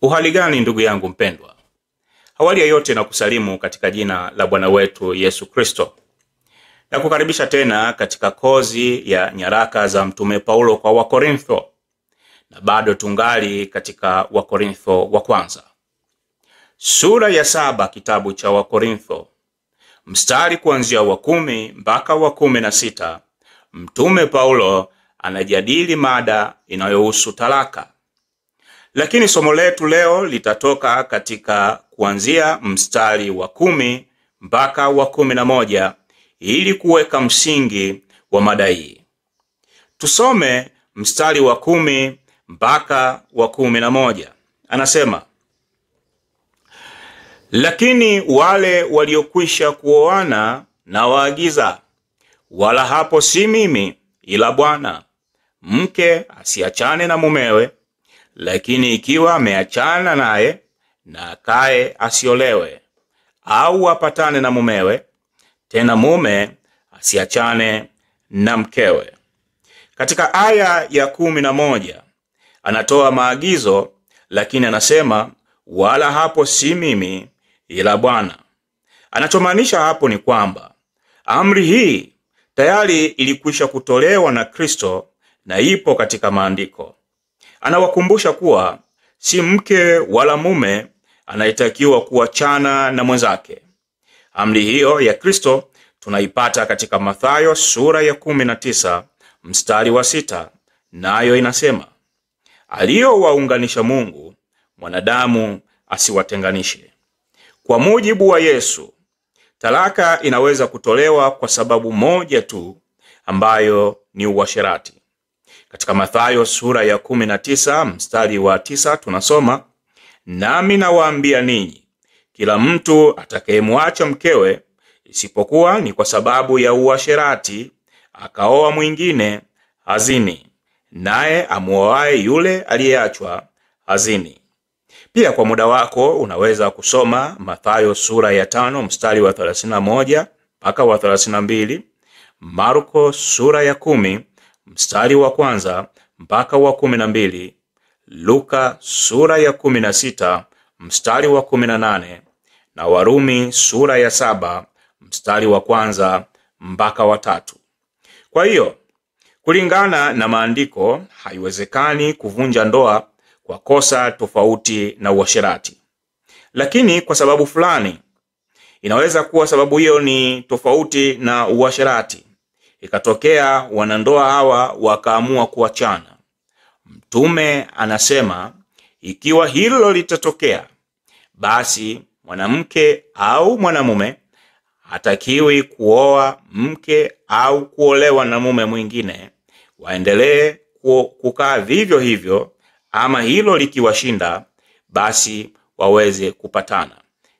Uhali gani ndugu yangu mpendwa? Awali ya yote na kusalimu katika jina la Bwana wetu Yesu Kristo. Na kukaribisha tena katika kozi ya nyaraka za mtume Paulo kwa Wakorintho. Na bado tungali katika Wakorintho wa kwanza. Sura ya 7 kitabu cha Wakorintho. Mstari kuanzia wa 10 mpaka wa 16. Mtume Paulo anajadili mada inayohusu talaka. Lakini somo letu leo litatoka katika kuanzia mstari wa 10 mpaka wa 11 ili kuweka msingi wa mada hii. Tusome mstari wa 10 mpaka wa 11. Anasema, lakini wale waliokwisha kuoana na waagiza, wala hapo si mimi ila Bwana, mke asiachane na mumewe, lakini ikiwa ameachana naye na akae asiolewe, au apatane na mumewe, tena mume asiachane na mkewe. Katika aya ya 11 anatoa maagizo, lakini anasema wala hapo si mimi ila Bwana. Anachomaanisha hapo ni kwamba amri hii tayari ilikwisha kutolewa na Kristo na ipo katika maandiko. Anawakumbusha kuwa si mke wala mume anayetakiwa kuachana na mwenzake. Amri hiyo ya Kristo tunaipata katika Mathayo sura ya 19 mstari wa 6, nayo inasema, aliyowaunganisha Mungu mwanadamu asiwatenganishe. Kwa mujibu wa Yesu, talaka inaweza kutolewa kwa sababu moja tu, ambayo ni uasherati. Katika Mathayo sura ya 19 mstari wa 9 tunasoma, nami nawaambia ninyi, kila mtu atakayemwacha mkewe, isipokuwa ni kwa sababu ya uasherati, akaoa mwingine, hazini, naye amuoaye yule aliyeachwa hazini. Pia kwa muda wako unaweza kusoma Mathayo sura ya 5 mstari wa 31 mpaka wa 32, Marko sura ya 10 mstari wa 1 mpaka wa 12, Luka sura ya 16 mstari wa 18, na Warumi sura ya 7 mstari wa 1 mpaka wa 3. Kwa hiyo, kulingana na maandiko, haiwezekani kuvunja ndoa kwa kosa tofauti na uasherati. Lakini kwa sababu fulani, inaweza kuwa sababu hiyo ni tofauti na uasherati, ikatokea wanandoa hawa wakaamua kuachana. Mtume anasema ikiwa hilo litatokea, basi mwanamke au mwanamume hatakiwi kuoa mke au kuolewa na mume mwingine, waendelee kukaa vivyo hivyo, ama hilo likiwashinda, basi waweze kupatana.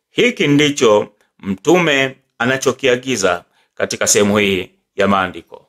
Hiki ndicho mtume anachokiagiza katika sehemu hii ya maandiko.